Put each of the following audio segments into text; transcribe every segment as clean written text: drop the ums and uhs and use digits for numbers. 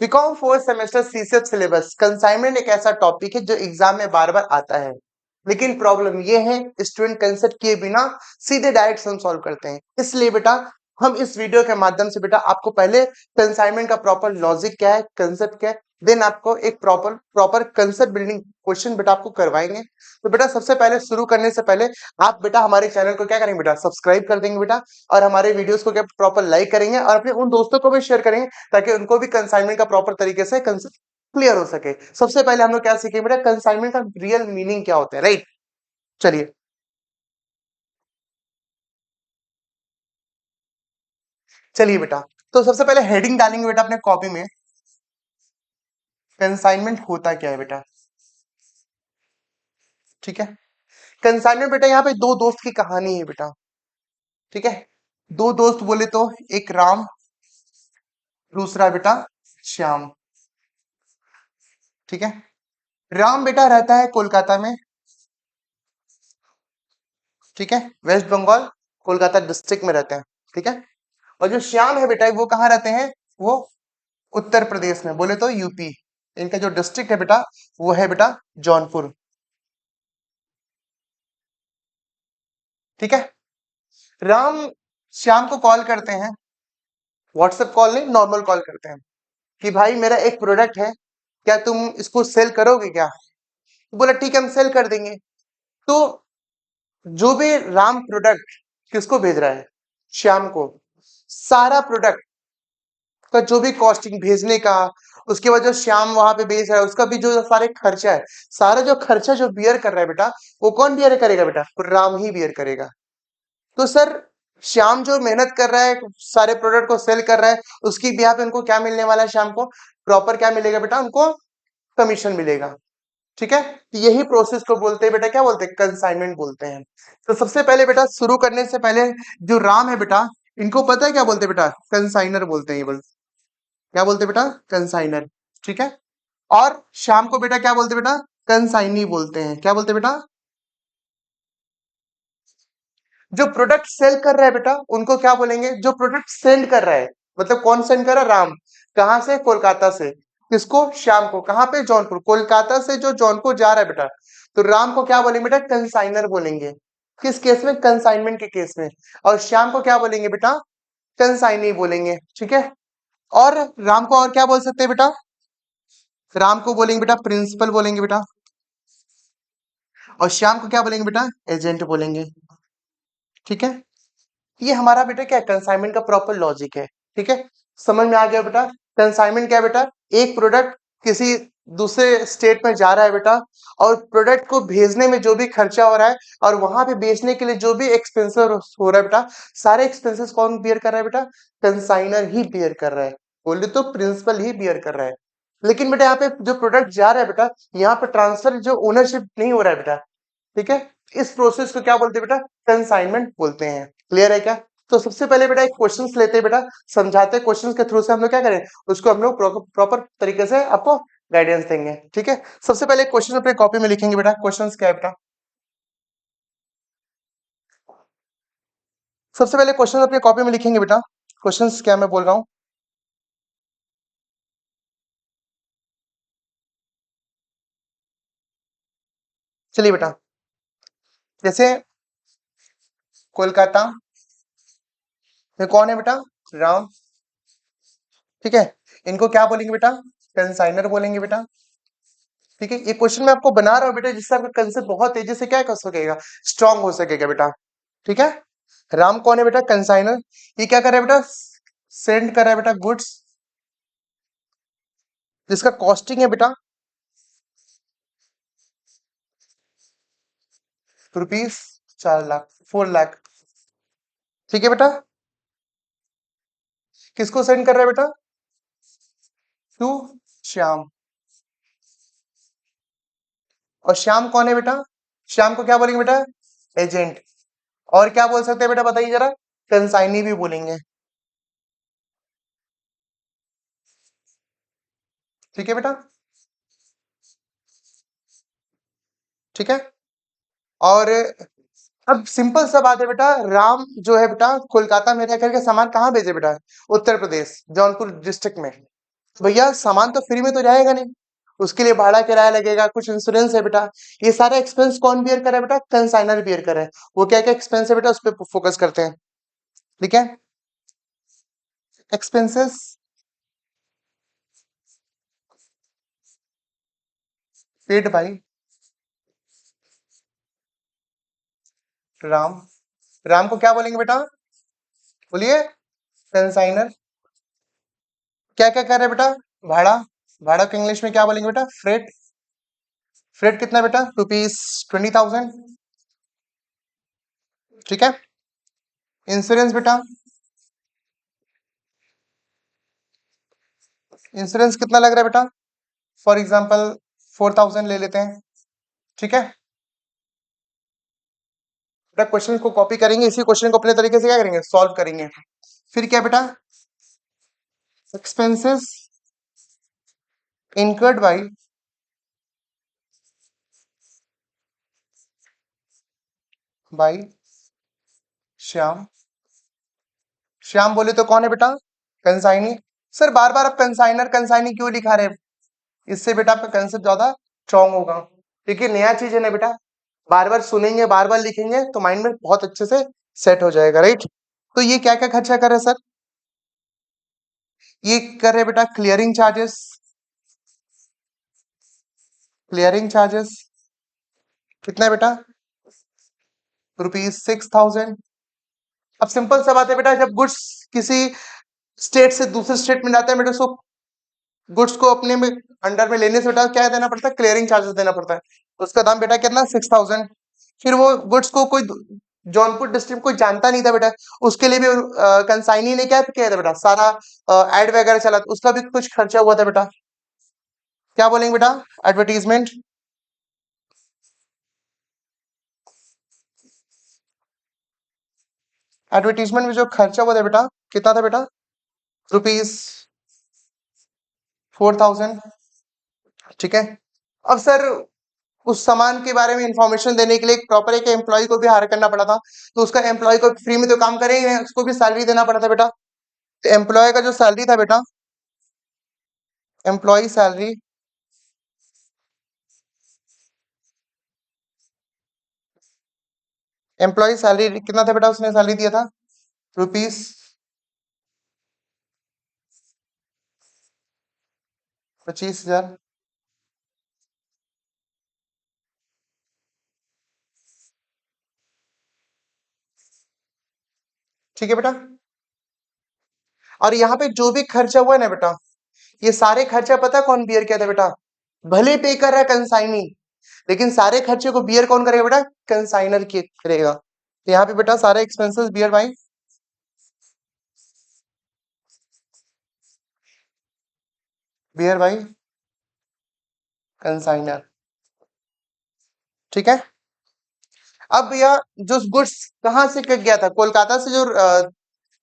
BCom fourth semester CSET syllabus consignment एक ऐसा topic है जो एग्जाम में बार बार आता है, लेकिन प्रॉब्लम ये है स्टूडेंट कंसेप्ट किए बिना सीधे डायरेक्ट सम सॉल्व करते हैं। इसलिए बेटा हम इस वीडियो के माध्यम से बेटा आपको पहले कंसाइनमेंट का प्रॉपर लॉजिक क्या है, कंसेप्ट क्या है, देन आपको एक proper proper concept building question बेटा आपको करवाएंगे। तो बेटा सबसे पहले शुरू करने से पहले आप बेटा हमारे चैनल को क्या करेंगे बेटा, सब्सक्राइब कर देंगे बेटा, और हमारे वीडियोस को क्या प्रॉपर लाइक करेंगे और अपने उन दोस्तों को भी शेयर करेंगे ताकि उनको भी कंसाइनमेंट का प्रॉपर तरीके से कंसेप्ट क्लियर हो सके। सबसे पहले हम लोग क्या सीखेंगे बेटा, कंसाइनमेंट का रियल मीनिंग क्या होता है, राइट। चलिए चलिए बेटा, तो सबसे पहले हेडिंग डालेंगे बेटा अपने कॉपी में, कंसाइनमेंट होता क्या है बेटा। ठीक है, कंसाइनमेंट बेटा यहाँ पे दो दोस्त की कहानी है बेटा। ठीक है, दो दोस्त बोले तो एक राम, दूसरा बेटा श्याम। ठीक है, राम बेटा रहता है कोलकाता में। ठीक है, वेस्ट बंगाल कोलकाता डिस्ट्रिक्ट में रहते हैं। ठीक है, और जो श्याम है बेटा वो कहाँ रहते हैं, वो उत्तर प्रदेश में, बोले तो यूपी। इनका जो डिस्ट्रिक्ट है बेटा वो है बेटा जौनपुर। ठीक है, राम श्याम को कॉल करते हैं, व्हाट्सएप कॉल नहीं नॉर्मल कॉल करते हैं कि भाई मेरा एक प्रोडक्ट है, क्या तुम इसको सेल करोगे क्या। तो बोला ठीक है हम सेल कर देंगे। तो जो भी राम प्रोडक्ट किसको भेज रहा है, श्याम को, सारा प्रोडक्ट का जो भी कॉस्टिंग भेजने का, उसके बाद जो श्याम वहां पे बेच रहा है उसका भी जो सारे खर्चा है, सारा जो खर्चा जो बियर कर रहा है बेटा, वो कौन बियर करेगा बेटा, राम ही बियर करेगा। तो सर श्याम जो मेहनत कर रहा है सारे प्रोडक्ट को सेल कर रहा है, उसकी बिहार पे उनको क्या मिलने वाला है, शाम को प्रॉपर क्या मिलेगा बेटा, उनको कमीशन मिलेगा। ठीक है, तो यही प्रोसेस को बोलते हैं बेटा, क्या बोलते हैं, कंसाइनमेंट बोलते हैं। तो सबसे पहले बेटा शुरू करने से पहले जो राम है बेटा, इनको पता है क्या बोलते हैं बेटा, कंसाइनर बोलते हैं। ये बोल क्या बोलते हैं बेटा, कंसाइनर। ठीक है, और शाम को बेटा क्या बोलते हैं बेटा, कंसाइनी बोलते हैं। क्या बोलते हैं बेटा, जो प्रोडक्ट सेल कर रहा है बेटा उनको क्या बोलेंगे, जो प्रोडक्ट सेंड कर रहा है, मतलब कौन सेंड कर रहा है, राम। कहां से, कोलकाता से। किसको, श्याम को। कहां पे, जौनपुर। कोलकाता से जो जौनपुर जा रहा है बेटा, तो राम को क्या बोलेंगे बेटा, कंसाइनर बोलेंगे। किस केस में, कंसाइनमेंट के केस में। और श्याम को क्या बोलेंगे बेटा, कंसाइनी बोलेंगे। ठीक है, और राम को और क्या बोल सकते हैं बेटा, राम को बोलेंगे बेटा प्रिंसिपल बोलेंगे बेटा, और श्याम को क्या बोलेंगे बेटा, एजेंट बोलेंगे। ठीक है, ये हमारा बेटा क्या है, कंसाइनमेंट का प्रॉपर लॉजिक है। ठीक है, समझ में आ गया बेटा। कंसाइनमेंट क्या है बेटा, एक प्रोडक्ट किसी दूसरे स्टेट में जा रहा है बेटा, और प्रोडक्ट को भेजने में जो भी खर्चा हो रहा है और वहां पे बेचने के लिए जो भी एक्सपेंसेस हो रहा है बेटा, सारे एक्सपेंसेस कौन बियर कर रहा है बेटा, कंसाइनर ही बियर कर रहा है। बोले तो प्रिंसिपल ही बियर कर रहा है। लेकिन बेटा यहाँ पे जो प्रोडक्ट जा रहा है बेटा, यहाँ पे ट्रांसफर जो ओनरशिप नहीं हो रहा है बेटा। ठीक है, इस प्रोसेस को क्या बोलते हैं बेटा, कंसाइनमेंट बोलते हैं। क्लियर है क्या। तो सबसे पहले बेटा एक क्वेश्चंस लेते हैं बेटा, समझाते हैं, क्वेश्चंस के थ्रू से हम लोग क्या करें, उसको हम लोग प्रॉपर तरीके से आपको गाइडेंस देंगे। ठीक है, सबसे पहले क्वेश्चन अपने कॉपी में लिखेंगे बेटा, क्वेश्चंस क्या है बेटा। सबसे पहले क्वेश्चन अपने कॉपी में लिखेंगे बेटा, क्वेश्चंस क्या मैं बोल रहा हूँ। चलिए बेटा, जैसे कोलकाता में कौन है बेटा, राम। ठीक है, इनको क्या बोलेंगे बेटा, कंसाइनर बोलेंगे बेटा। ठीक है, ये क्वेश्चन मैं आपको बना रहा हूँ बेटा जिससे आपका कंसेप्ट बहुत तेजी से क्या कर सकेगा, स्ट्रांग हो सकेगा बेटा। ठीक है, राम कौन है बेटा, कंसाइनर। ये क्या कर रहा है बेटा, सेंड कर रहा है बेटा गुड्स, जिसका कॉस्टिंग है बेटा रुपीज 4 लाख, 4 लाख। ठीक है बेटा, किसको सेंड कर रहा है बेटा, टू श्याम। और श्याम कौन है बेटा, श्याम को क्या बोलेंगे बेटा, एजेंट। और क्या बोल सकते हैं बेटा बताइए जरा, कंसाइनी भी बोलेंगे। ठीक है बेटा, ठीक है। और अब सिंपल सा बात है बेटा, राम जो है बेटा कोलकाता में रह करके सामान कहाँ भेजे बेटा, उत्तर प्रदेश जौनपुर डिस्ट्रिक्ट में। भैया सामान तो फ्री में तो जाएगा नहीं, उसके लिए भाड़ा किराया लगेगा, कुछ इंश्योरेंस है बेटा। ये सारा एक्सपेंस कौन बियर करे बेटा? कंसाइनर बियर करे। वो क्या क्या एक्सपेंस है बेटा, उस पर फोकस करते हैं। ठीक है, expenses paid by Ram. Ram को क्या बोलेंगे बेटा? बोलिए। कंसाइनर। क्या क्या कर रहे हैं बेटा? भाड़ा। भाड़ा को इंग्लिश में क्या बोलेंगे बेटा? फ्रेट। फ्रेट कितना बेटा? ₹20,000। ठीक है। इंश्योरेंस बेटा, इंश्योरेंस कितना लग रहा है बेटा? फॉर एग्जाम्पल 4,000 ले लेते हैं। ठीक है बेटा, क्वेश्चन को कॉपी करेंगे, इसी क्वेश्चन को अपने तरीके से क्या करेंगे, सॉल्व करेंगे। फिर क्या बेटा? Expenses incurred by Shyam. Shyam बोले तो कौन है बेटा? कंसाइनी। सर बार बार आप कंसाइनर कंसाइनी क्यों लिखा रहे हैं? इससे बेटा आपका कंसेप्ट ज्यादा स्ट्रॉन्ग होगा। देखिए नया चीज है ना बेटा, बार बार सुनेंगे बार बार लिखेंगे तो माइंड में बहुत अच्छे से सेट हो जाएगा, राइट। तो ये क्या क्या खर्चा कर रहे हैं सर? ये कर रहे हैं बेटा क्लियरिंग चार्जेस। क्लियरिंग चार्जेस कितना है बेटा? ₹6,000। अब सिंपल सा बात है बेटा, जब गुड्स किसी स्टेट से दूसरे स्टेट में जाता है बेटा, उसको गुड्स को अपने में अंडर में लेने से बेटा क्या देना पड़ता है? क्लियरिंग चार्जेस देना पड़ता है। उसका दाम बेटा कितना? 6,000। फिर वो गुड्स को कोई जौनपुर डिस्ट्रिक्ट कोई जानता नहीं था बेटा, उसके लिए भी कंसाइनी ने क्या किया था बेटा, सारा एड वगैरह चला, उसका भी कुछ खर्चा हुआ था बेटा। क्या बोलेंगे बेटा? एडवर्टीजमेंट। एडवर्टीजमेंट में जो खर्चा हुआ था बेटा कितना था बेटा? ₹4,000। ठीक है। अब सर उस सामान के बारे में इंफॉर्मेशन देने के लिए एक प्रॉपर एक एम्प्लॉय को भी हायर करना पड़ा था, तो उसका एम्प्लॉय को फ्री में तो काम करेंगे, उसको भी सैलरी देना पड़ा था बेटा। तो एम्प्लॉय का जो सैलरी था बेटा, एम्प्लॉय सैलरी, एम्प्लॉय सैलरी कितना था बेटा? उसने सैलरी दिया था रुपीस 25,000। ठीक है बेटा। और यहाँ पे जो भी खर्चा हुआ है ना बेटा, ये सारे खर्चा पता कौन बियर किया था बेटा? भले पे कर रहा है कंसाइनी, लेकिन सारे खर्चे को बियर कौन करेगा बेटा? कंसाइनर की करेगा। तो यहाँ पे बेटा सारे expenses borne by, borne by consignor. ठीक है। अब भैया जो गुड्स कहाँ से गया था, कोलकाता से जो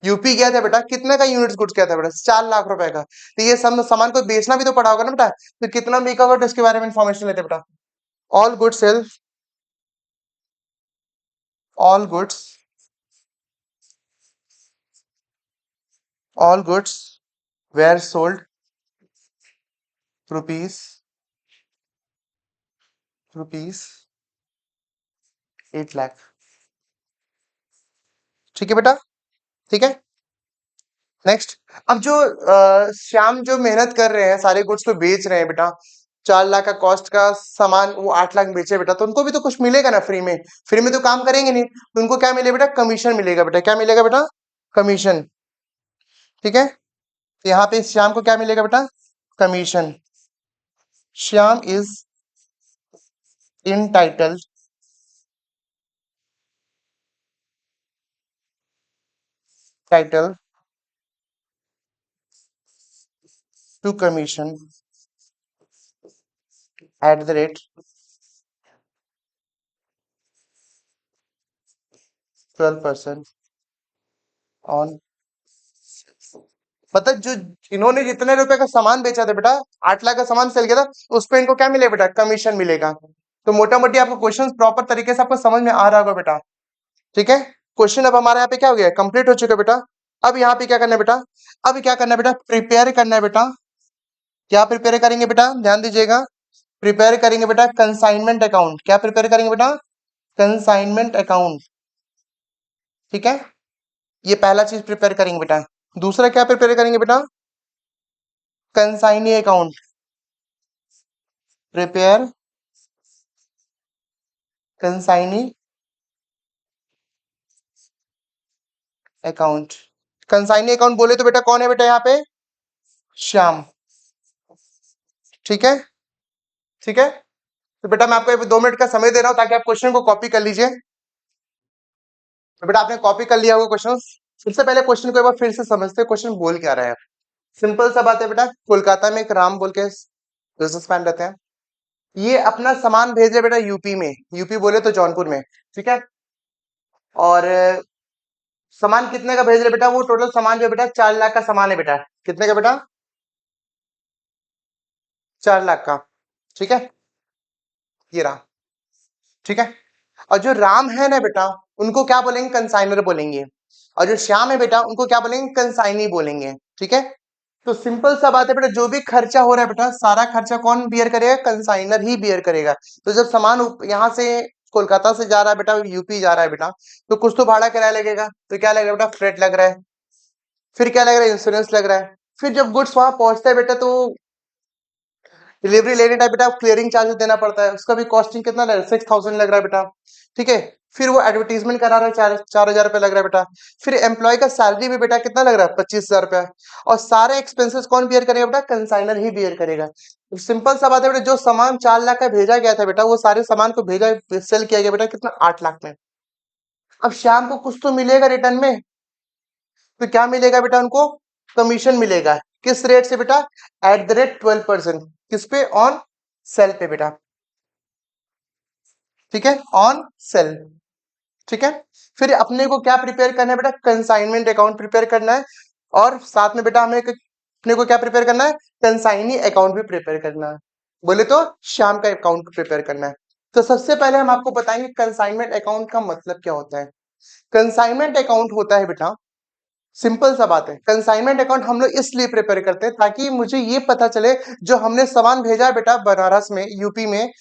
यूपी गया था बेटा, कितने का यूनिट गुड्स गया था बेटा? 4 लाख रुपए का। तो ये सब सामान को बेचना भी तो पड़ा होगा ना बेटा, तो कितना बिका होगा इसके बारे में इंफॉर्मेशन लेते बेटा। All goods sell, all goods, all goods were sold rupees rupees 8 lakh. ठीक है बेटा। ठीक है। नेक्स्ट। अब जो श्याम जो मेहनत कर रहे हैं, सारे गुड्स को बेच रहे हैं बेटा, 4 लाख का कॉस्ट का सामान वो 8 लाख बेचे बेटा, तो उनको भी तो कुछ मिलेगा ना फ्री में। फ्री में तो काम करेंगे नहीं, तो उनको क्या मिलेगा बेटा? कमीशन मिलेगा बेटा। क्या मिलेगा बेटा? कमीशन। ठीक है। तो यहाँ पे श्याम को क्या मिलेगा बेटा? Commission. Shyam is entitled title to commission at the rate 12% on, मतलब जो इन्होंने जितने रुपए का सामान बेचा था बेटा, 8 लाख का सामान सेल किया था, उस पे इनको क्या मिलेगा बेटा? कमीशन मिलेगा। तो मोटा मोटी आपको क्वेश्चन प्रॉपर तरीके से आपको समझ में आ रहा होगा बेटा। ठीक है। क्वेश्चन अब हमारे यहाँ पे क्या हो गया? कंप्लीट हो चुका है बेटा। अब यहाँ पे क्या करना है बेटा? अब क्या करना है बेटा? प्रिपेयर करना है बेटा क्या प्रिपेयर करेंगे बेटा, ध्यान दीजिएगा, प्रिपेयर करेंगे बेटा कंसाइनमेंट अकाउंट। क्या प्रिपेयर करेंगे बेटा, कंसाइनमेंट अकाउंट। ठीक है, ये पहला चीज प्रिपेयर करेंगे बेटा। दूसरा क्या प्रिपेयर करेंगे बेटा, consignee account. Prepare consignee account. Consignee account बोले तो बेटा कौन है बेटा यहाँ पे, श्याम। ठीक है, ठीक है। तो बेटा मैं आपको 2 मिनट का समय दे रहा हूं ताकि आप क्वेश्चन को कॉपी कर लीजिए। तो बेटा आपने कॉपी कर लिया होगा क्वेश्चन। सबसे पहले क्वेश्चन को एक बार फिर से समझते हैं, क्वेश्चन बोल क्या रहा है। सिंपल सा बात है बेटा, कोलकाता में एक राम बोल के बिजनेसमैन रहते हैं। ये अपना सामान भेज रहे बेटा यूपी में, यूपी बोले तो जौनपुर में। ठीक है, और सामान कितने का भेज रहे बेटा, वो टोटल सामान जो है बेटा 4 लाख का सामान है बेटा। कितने का बेटा, 4 लाख का। ठीक है, ये रहा। ठीक है, और जो राम है ना बेटा, उनको क्या बोलेंगे, कंसाइनर बोलेंगे। और जो श्याम है बेटा, उनको क्या बोलेंगे, कंसाइनी बोलेंगे। ठीक है, तो सिंपल सा बात है बेटा, जो भी खर्चा हो रहा है बेटा, सारा खर्चा कौन बियर करेगा, कंसाइनर ही बियर करेगा। तो जब सामान यहाँ से कोलकाता से जा रहा है बेटा, यूपी जा रहा है बेटा, तो कुछ तो भाड़ा किराया लगेगा। तो क्या लग रहा है बेटा, फ्रेट लग रहा है। फिर क्या लग रहा है, इंश्योरेंस लग रहा है। फिर जब गुड्स वहां पहुंचता है बेटा, तो डिलीवरी लेने टाइम बेटा क्लियरिंग चार्जेस देना पड़ता है, उसका भी कॉस्टिंग कितना लग रहा है, 6,000 लग रहा है बेटा। ठीक है, फिर वो एडवर्टीजमेंट करा रहा है, 4,000 रुपया लग रहा है बेटा। फिर एम्प्लॉय का सैलरी भी बेटा कितना लग रहा है, 25,000 रुपया। और सारे एक्सपेंसेस कौन बियर करेगा बेटा, कंसाइनर ही बियर करेगा। सिंपल सा बात है बेटा, जो सामान 4 लाख का भेजा गया था बेटा, वो सारे सामान को भेजा सेल किया गया बेटा कितना, 8 लाख में। अब शाम को कुछ तो मिलेगा रिटर्न में। तो क्या मिलेगा बेटा उनको, कमीशन मिलेगा। किस रेट से बेटा, @ 12%। किस पे, ऑन सेल पे बेटा। ठीक है, ऑन सेल। ठीक है, फिर अपने को क्या प्रिपेयर करना है बेटा, कंसाइनमेंट अकाउंट प्रिपेयर करना है। और साथ में बेटा हमें अपने को क्या प्रिपेयर करना है, कंसाइनी अकाउंट भी प्रिपेयर करना है। बोले तो शाम का अकाउंट प्रिपेयर करना है। तो सबसे पहले हम आपको बताएंगे कंसाइनमेंट अकाउंट का मतलब क्या होता है। कंसाइनमेंट अकाउंट होता है बेटा, सिंपल सा बात है, कंसाइनमेंट अकाउंट हम लोग इसलिए प्रिपेयर करते हैं ताकि मुझे ये पता चले जो हमने सामान भेजा है बेटा बनारस में, यूपी में,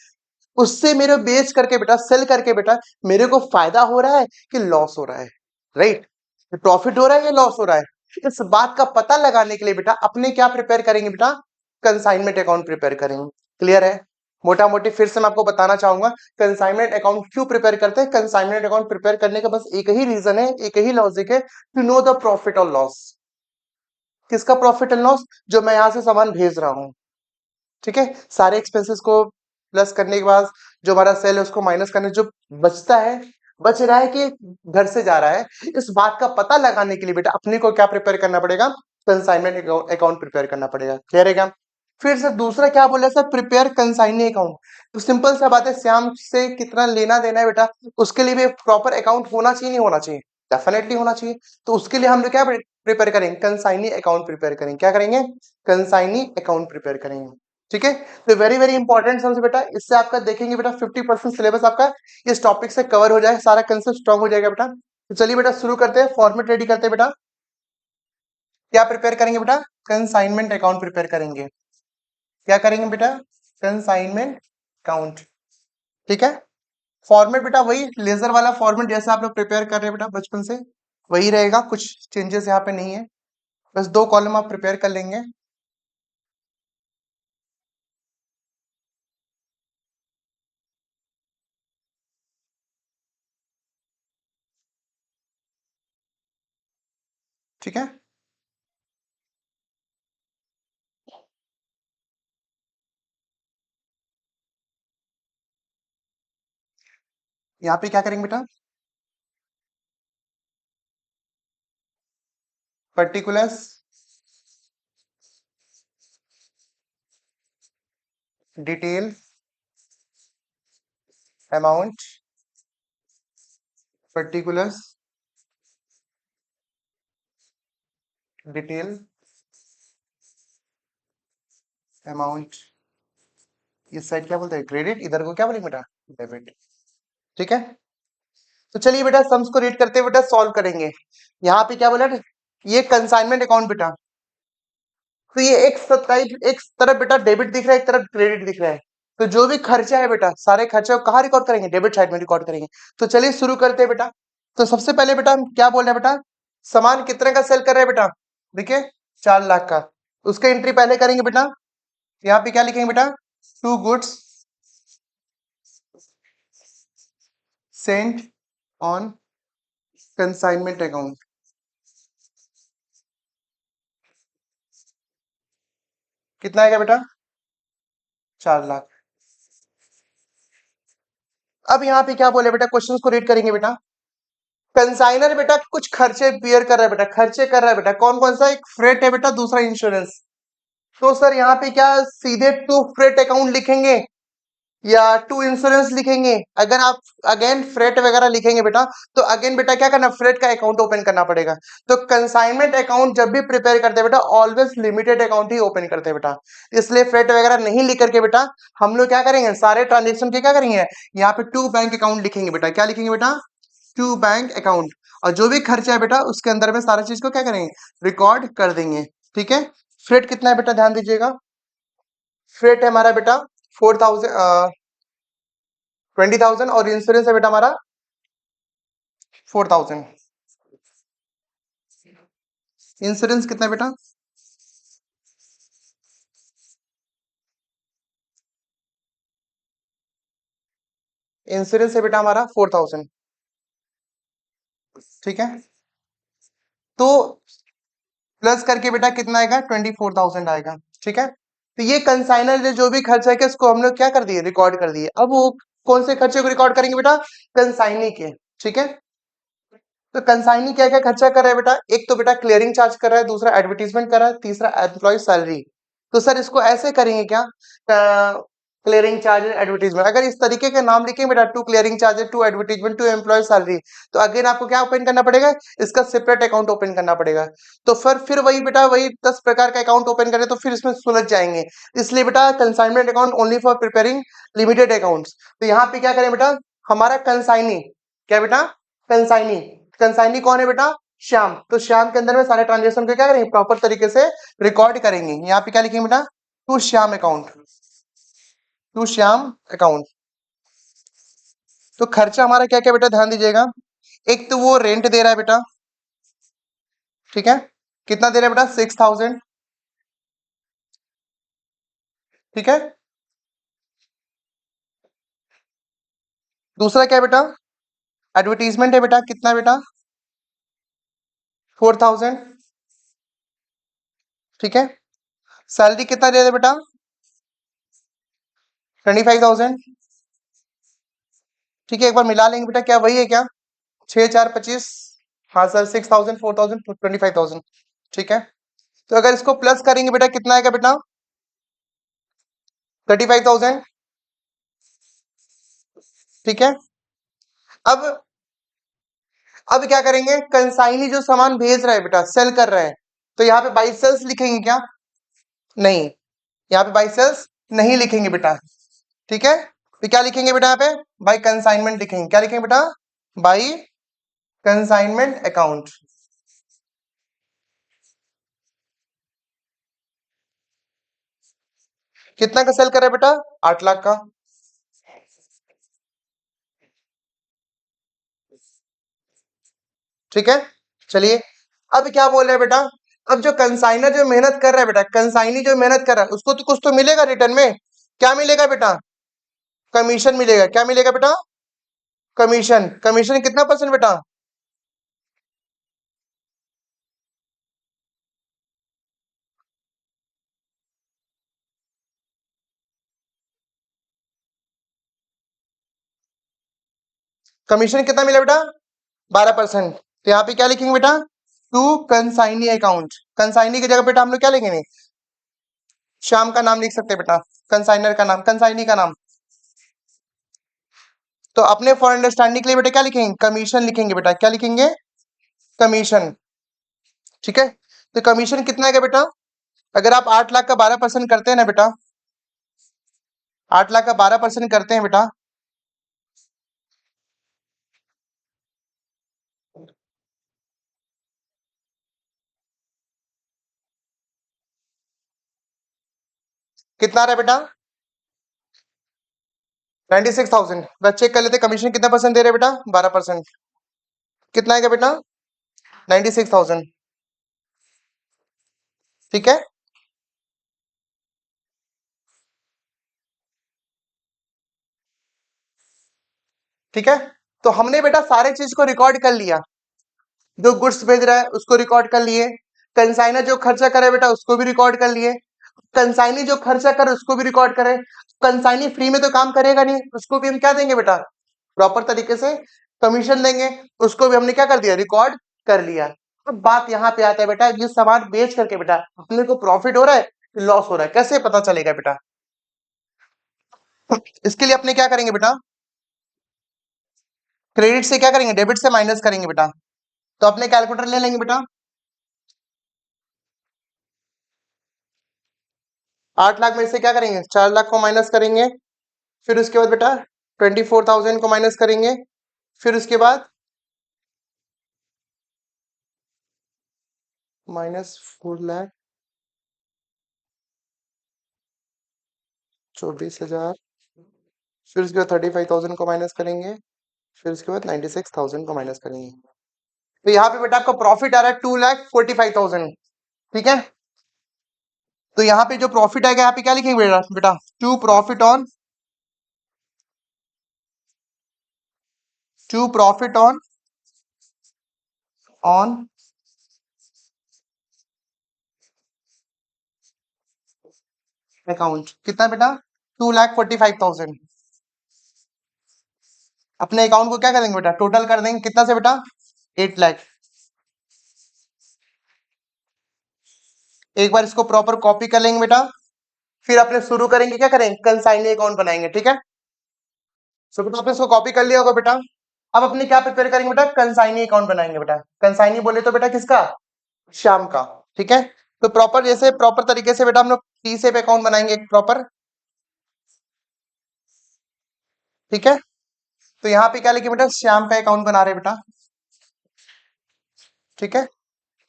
उससे मेरे बेच करके बेटा, सेल करके बेटा, मेरे को फायदा हो रहा है कि लॉस हो रहा है। राइट, प्रॉफिट हो रहा है या लॉस हो रहा है। इस बात का पता लगाने के लिए बेटा अपने क्या प्रिपेयर करेंगे बेटा, कंसाइनमेंट अकाउंट प्रिपेयर करेंगे। क्लियर है, मोटा मोटी फिर से मैं आपको बताना चाहूंगा कंसाइनमेंट अकाउंट क्यों प्रिपेयर करते हैं। कंसाइनमेंट अकाउंट प्रिपेयर करने का बस एक ही रीजन है, एक ही लॉजिक है, टू नो द प्रॉफिट और लॉस। किसका प्रॉफिट एंड लॉस, जो मैं यहां से सामान भेज रहा हूं। ठीक है, सारे एक्सपेंसेस को प्लस करने के बाद जो हमारा सेल है उसको माइनस करने जो बचता है, बच रहा है कि घर से जा रहा है, इस बात का पता लगाने के लिए बेटा अपने को क्या प्रिपेयर करना पड़ेगा, कंसाइनमेंट अकाउंट प्रिपेयर करना पड़ेगा। क्लियर है क्या। फिर से दूसरा क्या बोला सर, प्रिपेयर कंसाइनी अकाउंट। तो सिंपल सा बात है, श्याम से कितना लेना देना है बेटा, उसके लिए भी प्रॉपर अकाउंट होना चाहिए, नहीं होना चाहिए, डेफिनेटली होना चाहिए। तो उसके लिए हम लोग क्या प्रिपेयर करेंगे, कंसाइनी अकाउंट प्रिपेयर करेंगे। क्या करेंगे, कंसाइनी अकाउंट प्रिपेयर करेंगे। ठीक है, तो वेरी वेरी इंपॉर्टेंट समझ बेटा, इससे आपका देखेंगे बेटा 50% सिलेबस आपका इस टॉपिक से कवर हो जाएगा, सारा कंसेप्ट स्ट्रॉन्ग हो जाएगा बेटा। तो चलिए बेटा शुरू करते हैं, फॉर्मेट रेडी करते हैं बेटा। क्या प्रिपेयर करेंगे बेटा, कंसाइनमेंट अकाउंट प्रिपेयर करेंगे। क्या करेंगे बेटा, कंसाइनमेंट अकाउंट। ठीक है, फॉर्मेट बेटा वही लेजर वाला फॉर्मेट जैसा आप लोग प्रिपेयर कर रहे हैं बेटा बचपन से, वही रहेगा, कुछ चेंजेस यहाँ पे नहीं है। बस 2 कॉलम आप प्रिपेयर कर लेंगे। ठीक है, यहाँ पे क्या करेंगे बेटा, particulars, detail, amount, particulars, detail, amount. इस साइड क्या बोलते हैं, क्रेडिट, इधर को क्या बोलेंगे बेटा, डेबिट। ठीक है, तो चलिए बेटा सम्स को रीड करते हुए बेटा सॉल्व करेंगे। यहाँ पे क्या बोला, ये कंसाइनमेंट अकाउंट बेटा, तो ये एक तरफ बेटा डेबिट दिख रहा है, एक तरफ क्रेडिट दिख रहा है। तो जो भी खर्चा है बेटा, सारे खर्चे को कहाँ रिकॉर्ड करेंगे? डेबिट साइड में रिकॉर्ड करेंगे। तो चलिए शुरू करते हैं बेटा। तो सबसे पहले बेटा हम क्या बोल रहे हैं बेटा? सामान कितने का सेल कर रहे हैं बेटा? देखिए 4 लाख का। उसका एंट्री पहले करेंगे बेटा। यहाँ पे क्या लिखेंगे बेटा? To goods sent on consignment account. कितना आएगा बेटा? 4 लाख। अब यहाँ पे क्या बोले बेटा? क्वेश्चन को रीड करेंगे बेटा। कंसाइनर बेटा कुछ खर्चे बियर कर रहा है बेटा, खर्चे कर रहा है बेटा। कौन कौन सा? एक फ्रेट है बेटा, दूसरा इंश्योरेंस। तो सर यहाँ पे क्या सीधे टू फ्रेट अकाउंट लिखेंगे या टू इंश्योरेंस लिखेंगे? अगर आप अगेन फ्रेट वगैरह लिखेंगे बेटा, तो अगेन बेटा क्या करना? फ्रेट का अकाउंट ओपन करना पड़ेगा। तो कंसाइनमेंट अकाउंट जब भी प्रिपेयर करते हैं बेटा, ऑलवेज लिमिटेड अकाउंट ही ओपन करते हैं बेटा। इसलिए फ्रेट वगैरह नहीं लिख करके बेटा हम लोग क्या करेंगे? सारे ट्रांजेक्शन के क्या करेंगे? यहाँ पे टू बैंक अकाउंट लिखेंगे बेटा। क्या लिखेंगे बेटा? To bank account. और जो भी खर्चा है बेटा उसके अंदर में सारा चीज को क्या करेंगे? रिकॉर्ड कर देंगे। ठीक है। फ्रेट कितना है बेटा? ध्यान दीजिएगा। फ्रेट है हमारा बेटा 4,000, 20,000। और इंश्योरेंस है बेटा हमारा 4,000। इंश्योरेंस कितना है बेटा? इंश्योरेंस है बेटा हमारा 4,000। ठीक है। तो प्लस करके बेटा कितना आएगा? 24,000 आएगा। ठीक है। तो ये कंसाइनर ने जो भी खर्चा है इसको हम लोग क्या कर दिए? रिकॉर्ड कर दिए। अब वो कौन से खर्चे को रिकॉर्ड करेंगे बेटा? कंसाइनी के। ठीक है। तो कंसाइनी क्या क्या खर्चा कर रहा है बेटा? एक तो बेटा क्लियरिंग चार्ज कर रहा है, दूसरा एडवर्टीजमेंट कर रहा है, तीसरा एम्प्लॉय सैलरी। तो सर इसको ऐसे करेंगे क्या? Clearing charges, advertisement. अगर इस तरीके के नाम लिखेंगे बेटा, to clearing charges, to advertisement, to employ salary, तो अगेन आपको क्या ओपन करना पड़ेगा? इसका सेपरेट अकाउंट ओपन करना पड़ेगा। तो फिर वही बेटा वही 10 प्रकार का अकाउंट ओपन करें तो फिर इसमें सुलझ जाएंगे। इसलिए बेटा consignment account only for preparing limited accounts. तो यहाँ पे क्या करें बेटा? हमारा कंसाइनी क्या बेटा? कंसाइनी। कंसाइनी कौन है बेटा? श्याम। तो श्याम के अंदर में सारे ट्रांजेक्शन को क्या करेंगे? प्रॉपर तरीके से रिकॉर्ड करेंगे। यहाँ पे क्या लिखेंगे बेटा? To Shyam account. To Shyam account. तो खर्चा हमारा क्या क्या बेटा? ध्यान दीजिएगा। एक तो वो रेंट दे रहा है बेटा। ठीक है। कितना दे रहा है बेटा? 6,000। ठीक है। दूसरा क्या है बेटा? एडवर्टीजमेंट है बेटा। कितना बेटा? 4,000। ठीक है। सैलरी कितना दे रहा है बेटा? 25,000। ठीक है। एक बार मिला लेंगे बेटा, क्या वही है क्या? 6 4 25। हाँ सर, 6,000, 4,000, 25,000। ठीक है। तो अगर इसको प्लस करेंगे बेटा कितना आएगा बेटा? 35,000। ठीक है। अब अब क्या करेंगे? कंसाइनी जो सामान भेज रहा है बेटा, सेल कर रहा है, तो यहाँ पे बाई सेल्स लिखेंगे क्या? नहीं, यहाँ पे बाई सेल्स नहीं लिखेंगे बेटा। ठीक है। तो क्या लिखेंगे बेटा? यहाँ पे बाई कंसाइनमेंट लिखेंगे। क्या लिखेंगे बेटा? By consignment account. कितना का सेल कर रहा है बेटा? 8 लाख का। ठीक है। चलिए, अब क्या बोल रहे हैं बेटा? अब जो कंसाइनर जो मेहनत कर रहा है बेटा, कंसाइनी जो मेहनत कर रहा है उसको तो कुछ तो मिलेगा रिटर्न में। क्या मिलेगा बेटा? कमीशन मिलेगा। क्या मिलेगा बेटा? कमीशन। कमीशन कितना परसेंट बेटा? कमीशन कितना मिला बेटा? 12%। तो यहाँ पे क्या लिखेंगे बेटा? To consignee account. कंसाइनी की जगह बेटा हम लोग क्या लिखेंगे? श्याम का नाम लिख सकते हैं बेटा। कंसाइनर का नाम, कंसाइनी का नाम। तो अपने फॉर अंडरस्टैंडिंग के लिए बेटा क्या लिखेंगे? कमीशन लिखेंगे बेटा। क्या लिखेंगे? कमीशन। ठीक है। तो कमीशन कितना है बेटा? अगर आप 8 लाख का 12% करते हैं ना बेटा, 8 लाख का 12% करते हैं बेटा, कितना आ रहा है बेटा? 96,000। बस चेक कर लेते कमीशन कितना परसेंट दे रहे हैं बेटा? 12%। कितना आएगा बेटा? 96,000। ठीक है, ठीक है। तो हमने बेटा सारे चीज को रिकॉर्ड कर लिया। जो गुड्स भेज रहा है उसको रिकॉर्ड कर लिए, कंसाइनर जो खर्चा करे बेटा उसको भी रिकॉर्ड कर लिए, कंसाइनी जो खर्चा करे उसको भी रिकॉर्ड करे। कंसाइनी फ्री में तो काम करेगा नहीं, उसको भी हम क्या देंगे बेटा? प्रॉपर तरीके से कमीशन देंगे। उसको भी हमने क्या कर दिया? रिकॉर्ड कर लिया। अब बात यहाँ पे आता है बेटा, ये सामान बेच करके बेटा अपने को प्रॉफिट हो रहा है लॉस हो रहा है, कैसे पता चलेगा बेटा? इसके लिए अपने क्या करेंगे बेटा? क्रेडिट से क्या करेंगे? डेबिट से माइनस करेंगे बेटा। तो अपने कैलकुलेटर ले लेंगे बेटा। 8 लाख में से क्या करेंगे? 4 लाख को माइनस करेंगे। फिर उसके बाद बेटा 24,000 को माइनस करेंगे। फिर उसके बाद -4 लाख 24,000। फिर उसके बाद 35,000 को माइनस करेंगे। फिर उसके बाद 96,000 को माइनस करेंगे। तो यहाँ पे बेटा आपका प्रॉफिट आ रहा है 2,45,000। ठीक है, तो यहाँ पे जो प्रॉफिट आएगा यहाँ पे क्या लिखेंगे बेटा? बेटा टू प्रॉफिट ऑन अकाउंट। कितना बेटा? 2,45,000। अपने अकाउंट को क्या करेंगे बेटा? टोटल कर देंगे कितना से बेटा? 8 लाख। एक बार इसको प्रॉपर कॉपी कर लेंगे बेटा। फिर अपने शुरू करेंगे, क्या करेंगे? कंसाइनी अकाउंट बनाएंगे। ठीक है, सो बेटा आपने इसको कॉपी कर लिया होगा बेटा। अब अपने क्या प्रिपेयर करेंगे बेटा? कंसाइनी अकाउंट बनाएंगे बेटा। कंसाइनी बोले तो बेटा किसका? श्याम का। ठीक है, तो प्रॉपर जैसे प्रॉपर तरीके से बेटा हम लोग टी से अकाउंट बनाएंगे एक प्रॉपर। ठीक है, तो यहाँ पे क्या लिखे बेटा? श्याम का अकाउंट बना रहे बेटा। ठीक है,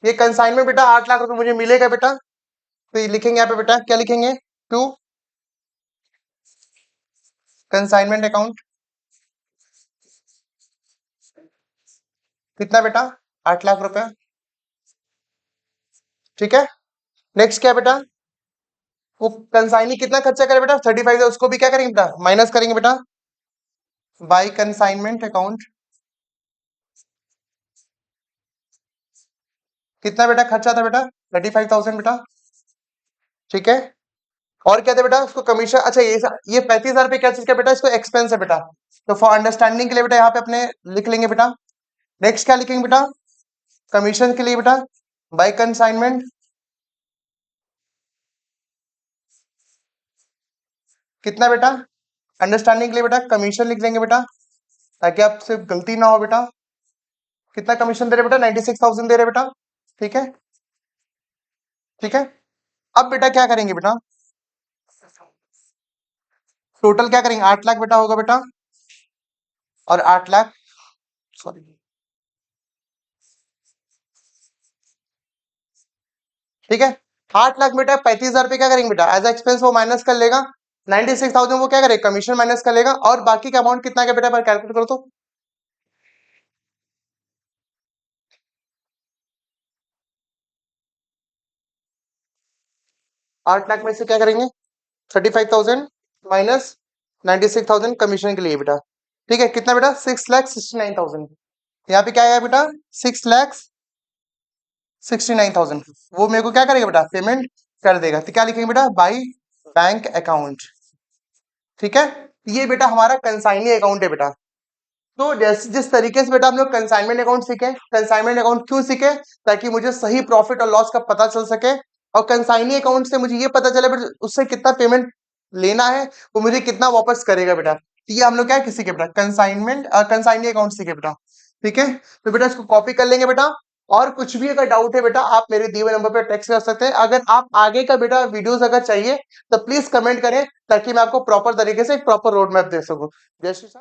ये कंसाइनमेंट बेटा 8 लाख रुपए मुझे मिलेगा बेटा। तो ये लिखेंगे यहाँ पे बेटा, क्या लिखेंगे? To consignment account. कितना बेटा? 8 लाख रुपए। ठीक है, नेक्स्ट क्या बेटा? वो कंसाइनी कितना खर्चा करे बेटा? 35 है, उसको भी क्या करेंगे बेटा? माइनस करेंगे बेटा बाई कंसाइनमेंट अकाउंट। कितना बेटा खर्चा था बेटा? 35,000 बेटा। ठीक है, और क्या था बेटा? उसको कमीशन। अच्छा, ये 35,000 रुपये क्या चीज का बेटा? इसको एक्सपेंस है बेटा। तो फॉर अंडरस्टैंडिंग के लिए बेटा यहाँ पे अपने लिख लेंगे बेटा। नेक्स्ट क्या लिखेंगे बेटा? कमीशन के लिए बेटा बाय कंसाइनमेंट। कितना बेटा? अंडरस्टैंडिंग के लिए बेटा कमीशन लिख देंगे बेटा, ताकि आपसे गलती ना हो बेटा। कितना कमीशन दे रहे बेटा? 96,000 दे रहे बेटा। ठीक है, ठीक है। अब बेटा क्या करेंगे बेटा? टोटल क्या करेंगे? 8 लाख बेटा होगा बेटा, और 8 लाख, सॉरी, ठीक है। 8 लाख बेटा 35,000 रुपये क्या करेंगे बेटा? एज एक्सपेंस वो माइनस कर लेगा। 96,000 वो क्या करेगा? कमीशन माइनस कर लेगा। और बाकी का अमाउंट कितना का बेटा? पर कैलकुलेट करो तो। 8 लाख में से क्या करेंगे? 35,000 माइनस 96,000 कमीशन के लिए बेटा। ठीक है, कितना बेटा? 6,69,000। यहाँ पे क्या आया बेटा? 6,69,000। वो मेरे को क्या करेगा बेटा? पेमेंट कर देगा। तो क्या लिखेंगे बेटा? By bank account. ठीक है, ये बेटा हमारा कंसाइनी अकाउंट है बेटा। तो जैसे जिस तरीके से बेटा हम लोग कंसाइनमेंट अकाउंट सीखे, कंसाइनमेंट अकाउंट क्यों सीखे? ताकि मुझे सही प्रॉफिट और लॉस का पता चल सके। और कंसाइनी अकाउंट से मुझे ये पता चले बेटा उससे कितना पेमेंट लेना है, वो मुझे कितना वापस करेगा बेटा। तो ये हम लोग क्या है सीखे बेटा? कंसाइनमेंट कंसाइनी अकाउंट सीखे बेटा। ठीक है, तो बेटा इसको कॉपी कर लेंगे बेटा। और कुछ भी अगर डाउट है बेटा आप मेरे दिए हुए नंबर पर टेक्स्ट कर सकते हैं। अगर आप आगे का बेटा वीडियोस अगर चाहिए तो प्लीज कमेंट करें, ताकि मैं आपको प्रॉपर तरीके से एक प्रॉपर रोड मैप दे सकूं। जय श्री राम।